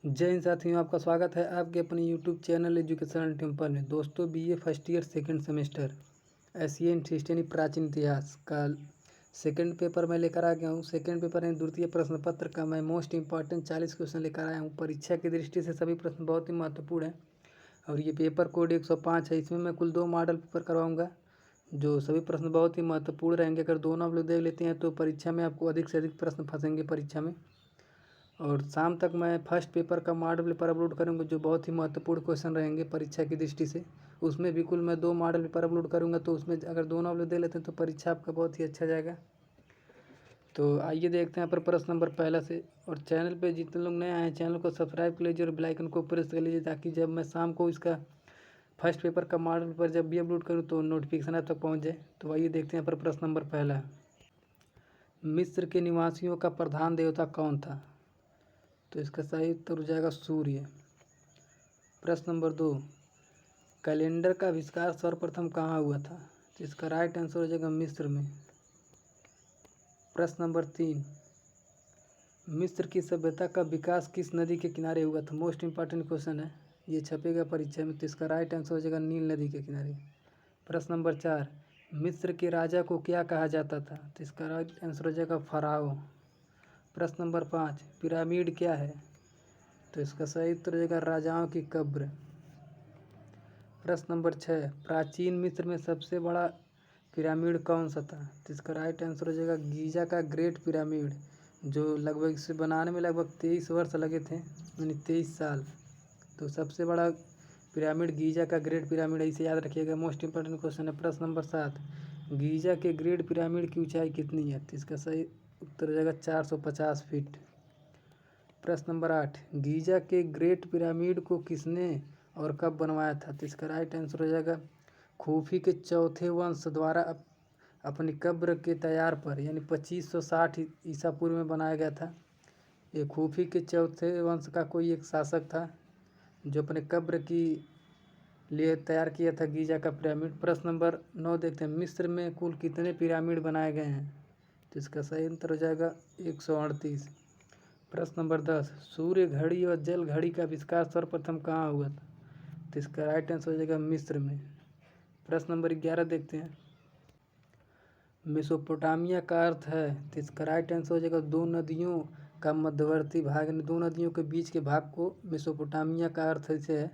जय हिंद साथियों, आपका स्वागत है आपके अपने यूट्यूब चैनल एजुकेशनल टेम्पल में। दोस्तों, BA first year second semester Asian history प्राचीन इतिहास का सेकंड पेपर मैं लेकर आ गया हूँ। सेकंड पेपर है द्वितीय प्रश्न पत्र का मैं मोस्ट इंपॉर्टेंट 40 क्वेश्चन लेकर आया हूँ। परीक्षा की दृष्टि से सभी प्रश्न बहुत ही महत्वपूर्ण हैं और ये पेपर कोड 105 है। इसमें मैं कुल 2 मॉडल पेपर करवाऊँगा जो सभी प्रश्न बहुत ही महत्वपूर्ण रहेंगे। अगर दोनों आप लोग देख लेते हैं तो परीक्षा में आपको अधिक से अधिक प्रश्न फंसेंगे परीक्षा में। और शाम तक मैं फर्स्ट पेपर का मॉडल पेपर अपलोड करूंगा जो बहुत ही महत्वपूर्ण क्वेश्चन रहेंगे परीक्षा की दृष्टि से। उसमें भी कुल मैं 2 मॉडल पेपर अपलोड करूंगा, तो उसमें अगर दोनों आप लोग दे लेते हैं तो परीक्षा आपका बहुत ही अच्छा जाएगा। तो आइए देखते हैं पर प्रश्न नंबर पहला से। और चैनल पे जितने लोग नए आए हैं चैनल को सब्सक्राइब कर लीजिए और बेल आइकन को प्रेस कर लीजिए ताकि जब मैं शाम को इसका फर्स्ट पेपर का मॉडल पेपर जब भी अपलोड करूँ तो नोटिफिकेशन आप तक पहुँच जाए। तो आइए देखते हैं पर प्रश्न नंबर पहला। मिस्र के निवासियों का प्रधान देवता कौन था? तो इसका सही उत्तर हो जाएगा सूर्य। प्रश्न नंबर 2, कैलेंडर का आविष्कार सर्वप्रथम कहाँ हुआ था? तो इसका राइट आंसर हो जाएगा मिस्र में। प्रश्न नंबर 3, मिस्र की सभ्यता का विकास किस नदी के किनारे हुआ था? मोस्ट इंपॉर्टेंट क्वेश्चन है, ये छपेगा परीक्षा में। तो इसका राइट आंसर हो जाएगा नील नदी के किनारे। प्रश्न नंबर 4, मिस्र के राजा को क्या कहा जाता था? तो इसका राइट आंसर हो जाएगा फराओ। प्रश्न नंबर 5, पिरामिड क्या है? तो इसका सही उत्तर हो जाएगा राजाओं की कब्र। प्रश्न नंबर 6, प्राचीन मिस्र में सबसे बड़ा पिरामिड कौन सा था? तो इसका राइट आंसर हो जाएगा गीजा का ग्रेट पिरामिड, जो लगभग इसे बनाने में लगभग 23 वर्ष लगे थे, यानी 23 साल। तो सबसे बड़ा पिरामिड गीजा का ग्रेट पिरामिड है, इसे याद रखिएगा, मोस्ट इंपॉर्टेंट क्वेश्चन है। प्रश्न नंबर 7, गीजा के ग्रेट पिरामिड की ऊंचाई कितनी है? तो इसका सही उत्तर हो जाएगा 450 फीट। प्रश्न नंबर 8, गीजा के ग्रेट पिरामिड को किसने और कब बनवाया था? तो इसका राइट आंसर हो जाएगा खूफी के चौथे वंश द्वारा अपनी कब्र के तैयार पर, यानी 2560 ईसा पूर्व में बनाया गया था। ये खूफी के चौथे वंश का कोई एक शासक था जो अपने कब्र की लिए तैयार किया था गीजा का पिरामिड। प्रश्न नंबर 9 देखते हैं, मिस्र में कुल कितने पिरामिड बनाए गए हैं? तो इसका सही उत्तर हो जाएगा 138। प्रश्न नंबर 10, सूर्य घड़ी और जल घड़ी का आविष्कार सर्वप्रथम कहाँ हुआ था? तो इसका राइट आंसर हो जाएगा मिस्र में। प्रश्न नंबर 11 देखते हैं, मेसोपोटामिया का अर्थ है? तो इसका राइट आंसर हो जाएगा 2 नदियों का मध्यवर्ती भाग, यानी 2 नदियों के बीच के भाग को मेसोपोटामिया का अर्थ इसे है,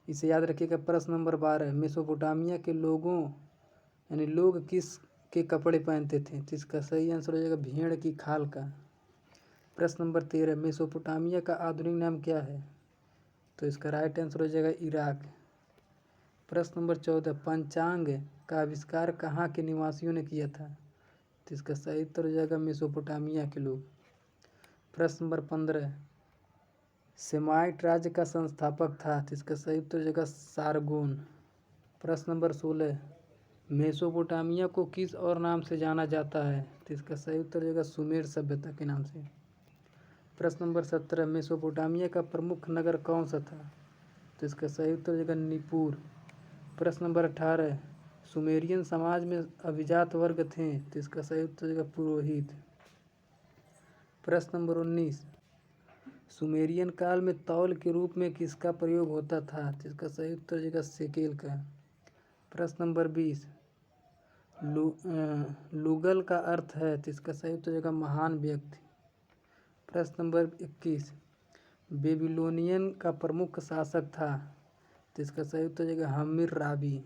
इसे याद रखिएगा। प्रश्न नंबर 12, मेसोपोटामिया के लोगों यानी लोग किस के कपड़े पहनते थे? तो इसका सही आंसर हो जाएगा भेड़ की खाल का। प्रश्न नंबर 13, मेसोपोटामिया का आधुनिक नाम क्या है? तो इसका राइट आंसर हो जाएगा इराक। प्रश्न नंबर 14, पंचांग का आविष्कार कहाँ के निवासियों ने किया था? तो इसका सही उत्तर हो जाएगा मेसोपोटामिया के लोग। प्रश्न नंबर 15, सेमाइट राज्य का संस्थापक था? तो इसका सही उत्तर हो जाएगा सारगोन। प्रश्न नंबर 16, मेसोपोटामिया को किस और नाम से जाना जाता है? तो इसका सही उत्तर हो जाएगा सुमेर सभ्यता के नाम से। प्रश्न नंबर 17, मेसोपोटामिया का प्रमुख नगर कौन सा था? तो इसका सही उत्तर हो जाएगा निपुर। प्रश्न नंबर 18, सुमेरियन समाज में अभिजात वर्ग थे? तो इसका सही उत्तर हो जाएगा पुरोहित। प्रश्न नंबर 19, सुमेरियन काल में तौल के रूप में किसका प्रयोग होता था? तो इसका सही उत्तर हो जाएगा शेकेल का। प्रश्न नंबर 20, लुगल का अर्थ है? तो इसका सही उत्तर हो जाएगा महान व्यक्ति। प्रश्न नंबर 21, बेबीलोनियन का प्रमुख शासक था? तो इसका सही उत्तर हो जाएगा हम्मुराबी।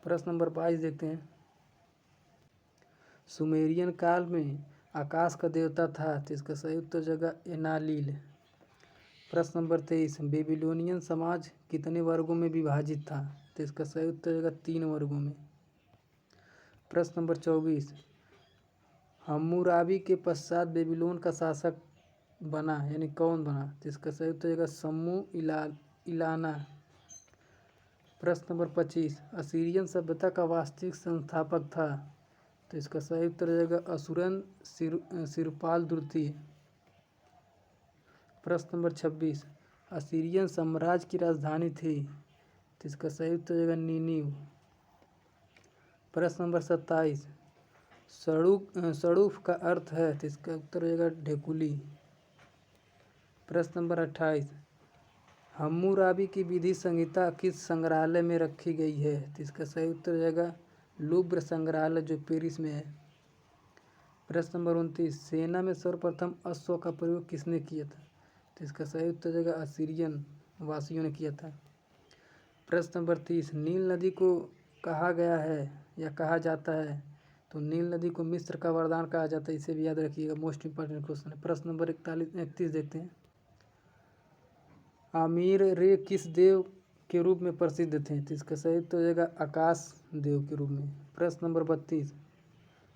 प्रश्न नंबर 22 देखते हैं, सुमेरियन काल में आकाश का देवता था? तो इसका सही उत्तर हो जाएगा एनालील। प्रश्न नंबर 23, बेबीलोनियन समाज कितने वर्गों में विभाजित था? तो इसका सही उत्तर हो जाएगा 3 वर्गों में। प्रश्न नंबर 24, हम्मुराबी के पश्चात बेबीलोन का शासक बना यानी कौन बना? तो इसका सही उत्तर हो जाएगा सम्मू इलाना। प्रश्न नंबर 25, असीरियन सभ्यता का वास्तविक संस्थापक था? तो इसका सही उत्तर हो जाएगा असुरन सिरपाल द्वितीय। प्रश्न नंबर 26, असीरियन साम्राज्य की राजधानी थी? तो इसका सही उत्तर हो जाएगा नीनिव। प्रश्न नंबर 27, सड़ूफ का अर्थ है? तो इसका उत्तर हो जाएगा ढेकुली। प्रश्न नंबर 28, हम्मुराबी की विधि संहिता किस संग्रहालय में रखी गई है? तो इसका सही उत्तर हो जाएगा लूव्र संग्रहालय जो पेरिस में है। प्रश्न नंबर 29, सेना में सर्वप्रथम अश्व का प्रयोग किसने किया था? तो इसका सही उत्तर हो जाएगा असीरियन वासियों ने किया था। प्रश्न नंबर 30, नील नदी को कहा गया है या कहा जाता है? तो नील नदी को मिस्र का वरदान कहा जाता है, इसे भी याद रखिएगा, मोस्ट इंपॉर्टेंट क्वेश्चन है। प्रश्न नंबर 31 देखते हैं, आमिर रे किस देव के रूप में प्रसिद्ध थे? तो इसका सही उत्तर हो जाएगा आकाश देव के रूप में। प्रश्न नंबर 32,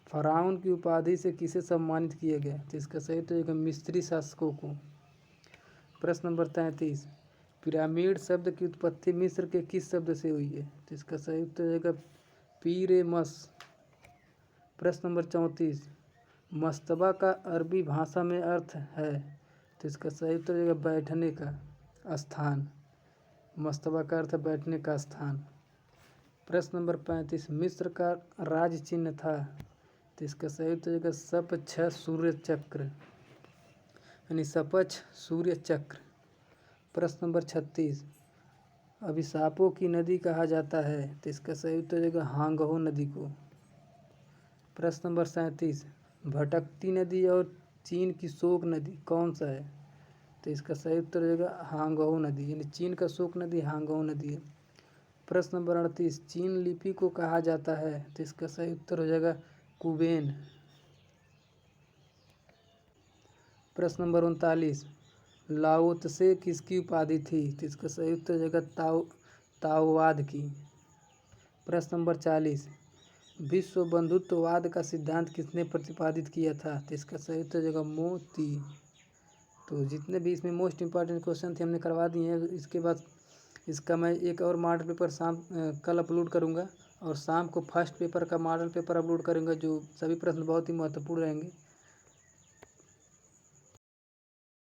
फराउन की उपाधि से किसे सम्मानित किया गया? तो इसका सही उत्तर हो जाएगा मिस्री शासकों को। प्रश्न नंबर 33, पिरामिड शब्द की उत्पत्ति मिस्र के किस शब्द से हुई है? तो इसका सही उत्तर हो जाएगा पीरेमस। प्रश्न नंबर 34, मस्तबा का अरबी भाषा में अर्थ है? तो इसका सही उत्तर हो जाएगा बैठने का स्थान। मस्तबा का अर्थ है बैठने का स्थान। प्रश्न नंबर 35, मिस्र का राज चिन्ह था? तो इसका सही उत्तर हो जाएगा सपछ सूर्य चक्र, यानी सपछ सूर्य चक्र। प्रश्न नंबर 36, अभिशापों की नदी कहा जाता है? तो इसका सही उत्तर हो जाएगा हांगहो नदी को। प्रश्न नंबर 37, भटकती नदी और चीन की शोक नदी कौन सा है? तो इसका सही उत्तर हो जाएगा हांगहो नदी, यानी चीन का शोक नदी हांगहो नदी है। प्रश्न नंबर 38, चीन लिपि को कहा जाता है? तो इसका सही उत्तर हो जाएगा कुबेन। प्रश्न नंबर 39, लाओत्से किसकी उपाधि थी? तो इसका सही उत्तर हो जाएगा ताओवाद की। प्रश्न नंबर 40, विश्व बंधुत्ववाद का सिद्धांत किसने प्रतिपादित किया था? तो इसका सही उत्तर हो जाएगा मोती। तो जितने भी इसमें मोस्ट इंपॉर्टेंट क्वेश्चन थे हमने करवा दिए हैं। इसके बाद इसका मैं एक और मॉडल पेपर कल अपलोड करूंगा और शाम को फर्स्ट पेपर का मॉडल पेपर अपलोड करूंगा, जो सभी प्रश्न बहुत ही महत्वपूर्ण रहेंगे।